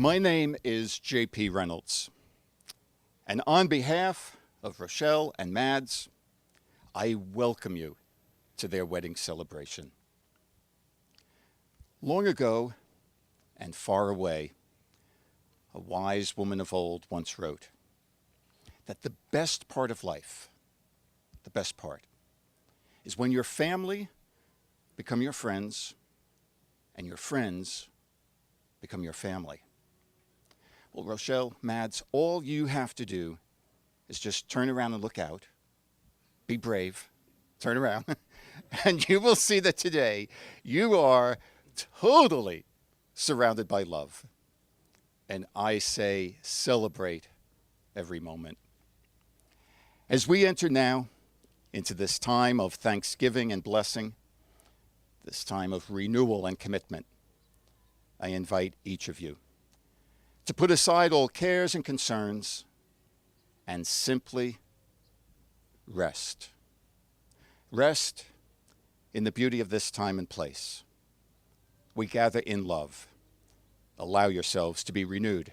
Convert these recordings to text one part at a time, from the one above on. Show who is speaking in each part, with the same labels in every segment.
Speaker 1: My name is J.P. Reynolds, and on behalf of Rochelle and Mads, I welcome you to their wedding celebration. Long ago and far away, a wise woman of old once wrote that the best part of life, the best part, is when your family become your friends and your friends become your family. Well, Rochelle, Mads, all you have to do is just turn around and look out. Be brave. Turn around. And you will see that today you are totally surrounded by love. And I say celebrate every moment. As we enter now into this time of thanksgiving and blessing, this time of renewal and commitment, I invite each of you to put aside all cares and concerns and simply rest. Rest in the beauty of this time and place. We gather in love. Allow yourselves to be renewed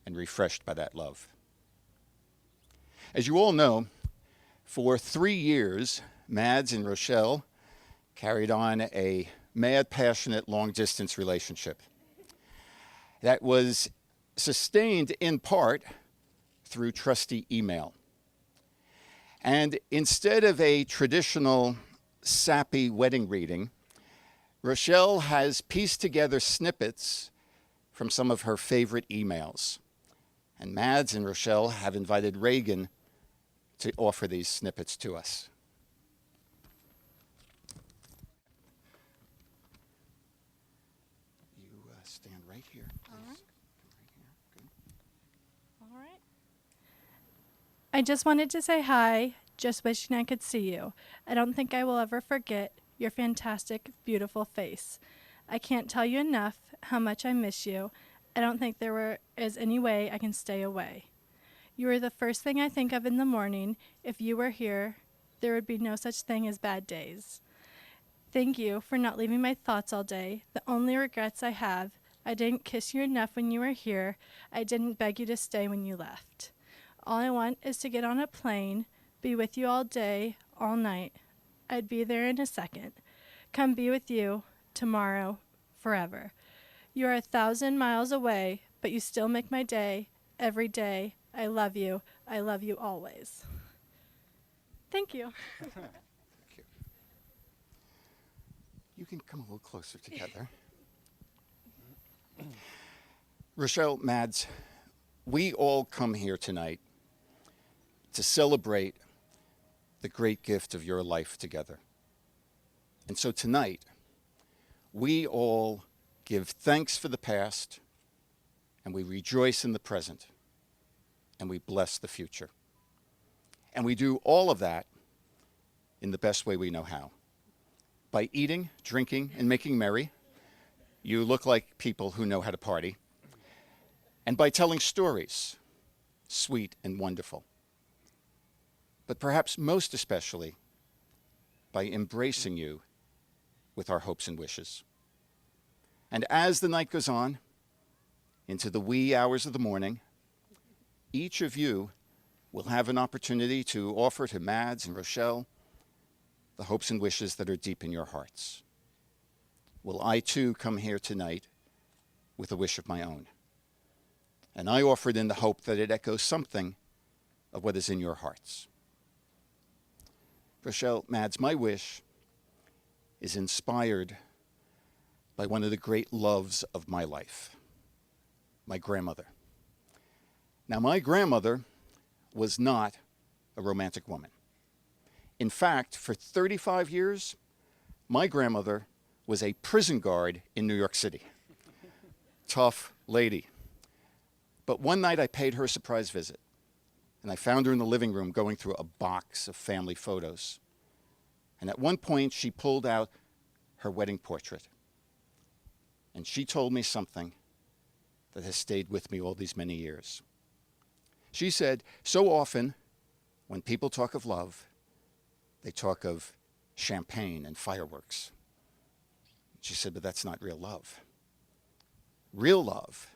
Speaker 1: and refreshed by that love. As you all know, for 3 years, Mads and Rochelle carried on a mad, passionate, long-distance relationship that was sustained in part through trusty email. And instead of a traditional sappy wedding reading, Rochelle has pieced together snippets from some of her favorite emails. And Mads and Rochelle have invited Reagan to offer these snippets to us. You stand right here, please.
Speaker 2: All right.
Speaker 1: Right here. Good.
Speaker 2: All right. I just wanted to say hi, just wishing I could see you. I don't think I will ever forget your fantastic, beautiful face. I can't tell you enough how much I miss you. I don't think is any way I can stay away. You are the first thing I think of in the morning. If you were here, there would be no such thing as bad days. Thank you for not leaving my thoughts all day. The only regrets I have, I didn't kiss you enough when you were here. I didn't beg you to stay when you left. All I want is to get on a plane, be with you all day, all night. I'd be there in a second. Come be with you, tomorrow, forever. You are 1,000 miles away, but you still make my day, every day. I love you. I love you always. Thank you.
Speaker 1: Thank you. You can come a little closer together. Rochelle, Mads, we all come here tonight to celebrate the great gift of your life together. And so tonight, we all give thanks for the past, and we rejoice in the present, and we bless the future. And we do all of that in the best way we know how. By eating, drinking, and making merry. You look like people who know how to party. And by telling stories, sweet and wonderful. But perhaps most especially, by embracing you with our hopes and wishes. And as the night goes on, into the wee hours of the morning, each of you will have an opportunity to offer to Mads and Rochelle the hopes and wishes that are deep in your hearts. Well, I too come here tonight with a wish of my own. And I offer it in the hope that it echoes something of what is in your hearts. Rochelle, Mads, my wish is inspired by one of the great loves of my life, my grandmother. Now, my grandmother was not a romantic woman. In fact, for 35 years, my grandmother was a prison guard in New York City. Tough lady. But one night I paid her a surprise visit, and I found her in the living room going through a box of family photos. And at one point, she pulled out her wedding portrait. And she told me something that has stayed with me all these many years. She said, so often, when people talk of love, they talk of champagne and fireworks. She said, but that's not real love. Real love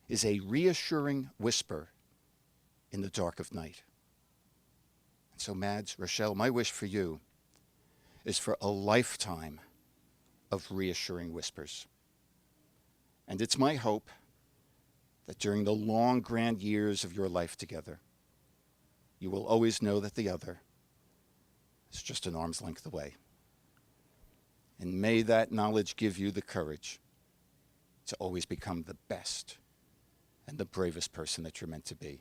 Speaker 1: is a reassuring whisper in the dark of night. And so, Mads, Rochelle, my wish for you is for a lifetime of reassuring whispers. And it's my hope that during the long, grand years of your life together, you will always know that the other is just an arm's length away. And may that knowledge give you the courage to always become the best and the bravest person that you're meant to be.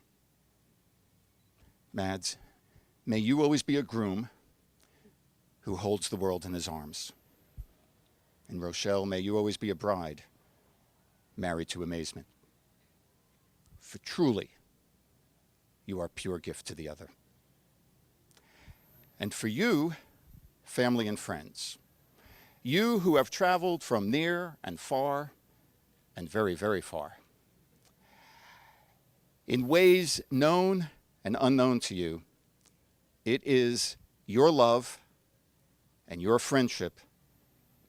Speaker 1: Mads, may you always be a groom who holds the world in his arms. And Rochelle, may you always be a bride married to amazement. For truly, you are pure gift to the other. And for you, family and friends, you who have traveled from near and far and very, very far, in ways known and unknown to you, it is your love and your friendship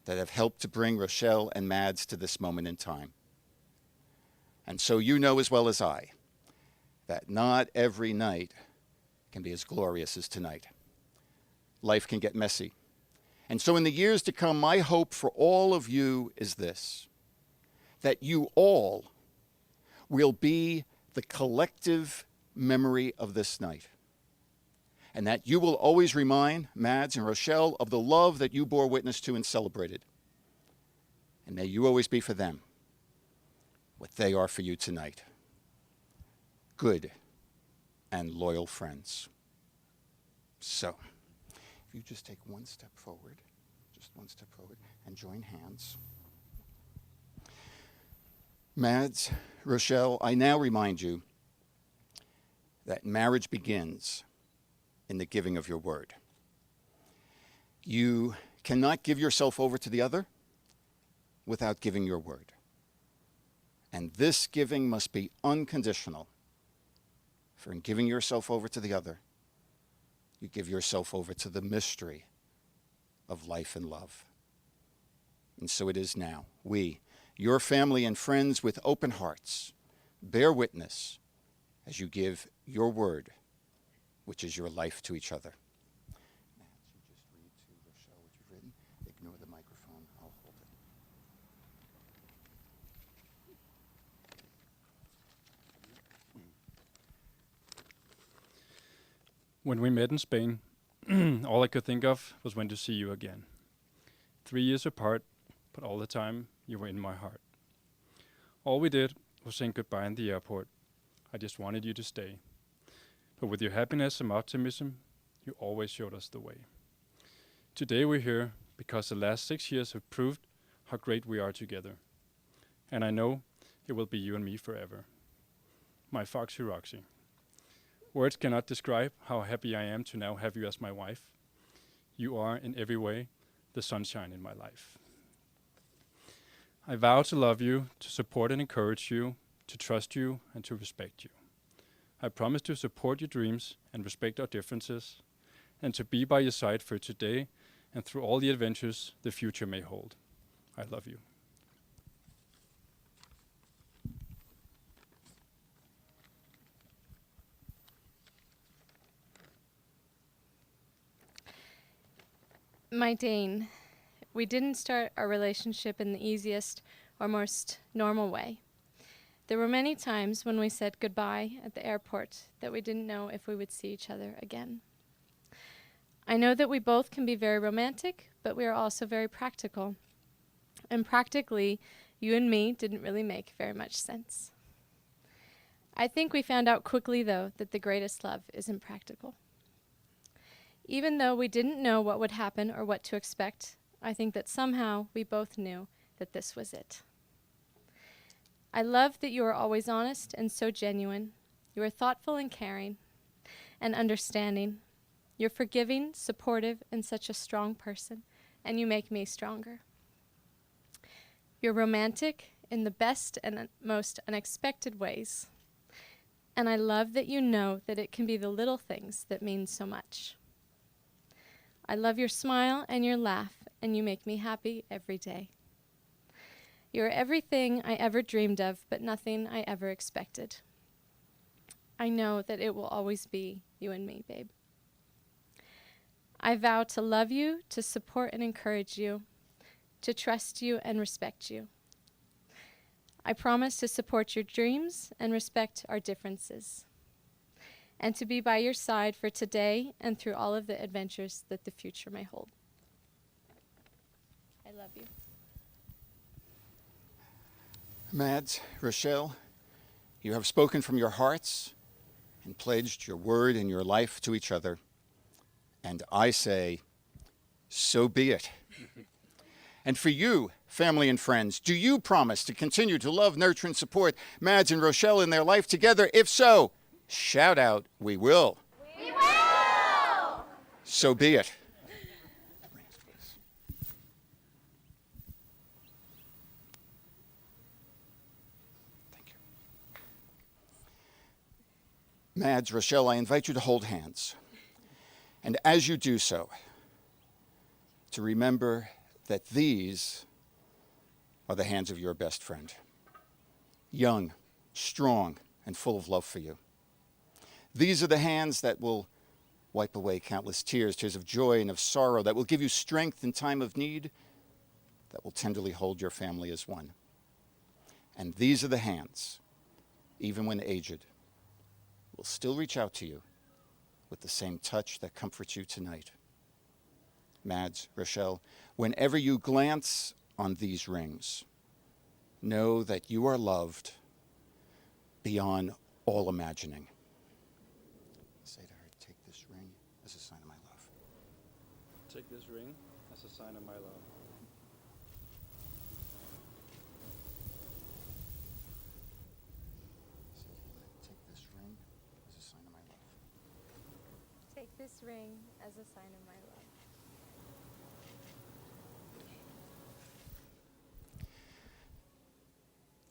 Speaker 1: that have helped to bring Rochelle and Mads to this moment in time. And so you know as well as I that not every night can be as glorious as tonight. Life can get messy. And so in the years to come, my hope for all of you is this, that you all will be the collective memory of this night. And that you will always remind Mads and Rochelle of the love that you bore witness to and celebrated. And may you always be for them what they are for you tonight. Good and loyal friends. So, if you just take one step forward, and join hands. Mads, Rochelle, I now remind you that marriage begins in the giving of your word. You cannot give yourself over to the other without giving your word. And this giving must be unconditional. For in giving yourself over to the other, you give yourself over to the mystery of life and love. And so it is now. We, your family and friends with open hearts, bear witness as you give your word, which is your life to each other. Matt, you just read to Rochelle what you've written. Ignore the microphone. I'll hold it.
Speaker 3: When we met in Spain, all I could think of was when to see you again. 3 years apart, but all the time you were in my heart. All we did was saying goodbye in the airport. I just wanted you to stay. But with your happiness and optimism, you always showed us the way. Today we're here because the last 6 years have proved how great we are together. And I know it will be you and me forever. My Foxy Roxy. Words cannot describe how happy I am to now have you as my wife. You are, in every way, the sunshine in my life. I vow to love you, to support and encourage you, to trust you, and to respect you. I promise to support your dreams and respect our differences, and to be by your side for today and through all the adventures the future may hold. I love you.
Speaker 4: My Dane, we didn't start our relationship in the easiest or most normal way. There were many times when we said goodbye at the airport that we didn't know if we would see each other again. I know that we both can be very romantic, but we are also very practical. And practically, you and me didn't really make very much sense. I think we found out quickly, though, that the greatest love isn't practical. Even though we didn't know what would happen or what to expect, I think that somehow we both knew that this was it. I love that you are always honest and so genuine. You are thoughtful and caring and understanding. You're forgiving, supportive, and such a strong person, and you make me stronger. You're romantic in the best and most unexpected ways. And I love that you know that it can be the little things that mean so much. I love your smile and your laugh, and you make me happy every day. You're everything I ever dreamed of, but nothing I ever expected. I know that it will always be you and me, babe. I vow to love you, to support and encourage you, to trust you and respect you. I promise to support your dreams and respect our differences, and to be by your side for today and through all of the adventures that the future may hold. I love you.
Speaker 1: Mads, Rochelle, you have spoken from your hearts and pledged your word and your life to each other. And I say, so be it. And for you, family and friends, do you promise to continue to love, nurture, and support Mads and Rochelle in their life together? If so, shout out, we will.
Speaker 5: We will!
Speaker 1: So be it. Thank you. Mads, Rochelle, I invite you to hold hands. And as you do so, to remember that these are the hands of your best friend. Young, strong, and full of love for you. These are the hands that will wipe away countless tears, tears of joy and of sorrow, that will give you strength in time of need, that will tenderly hold your family as one. And these are the hands, even when aged, will still reach out to you with the same touch that comforts you tonight. Mads, Rochelle, whenever you glance on these rings, know that you are loved beyond all imagining. Say to her, take this ring as a sign of my love.
Speaker 3: Take this ring as a sign of my love.
Speaker 1: Say to her, take this ring as a sign of my love.
Speaker 4: Take this ring as a sign of my love.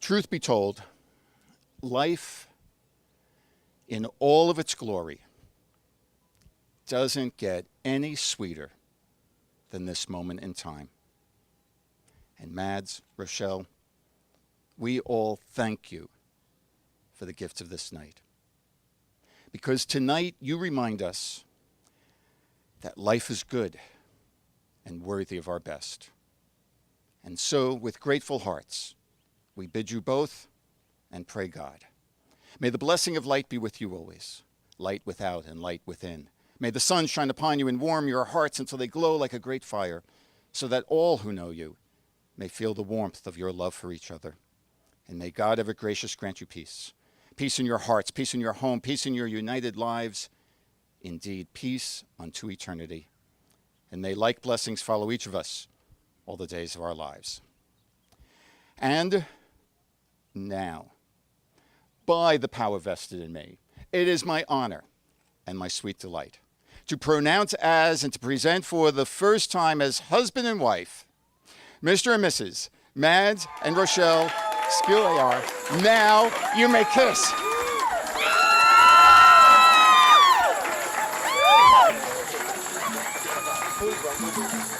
Speaker 1: Truth be told, life in all of its glory doesn't get any sweeter than this moment in time. And Mads, Rochelle, we all thank you for the gift of this night. Because tonight you remind us that life is good and worthy of our best. And so, with grateful hearts, we bid you both and pray God. May the blessing of light be with you always, light without and light within. May the sun shine upon you and warm your hearts until they glow like a great fire, so that all who know you may feel the warmth of your love for each other. And may God ever gracious grant you peace. Peace in your hearts, peace in your home, peace in your united lives. Indeed, peace unto eternity. And may like blessings follow each of us all the days of our lives. And now, by the power vested in me, it is my honor and my sweet delight to pronounce as and to present for the first time as husband and wife, Mr. and Mrs. Mads and Rochelle, skill they are. Now you may kiss.
Speaker 5: Woo!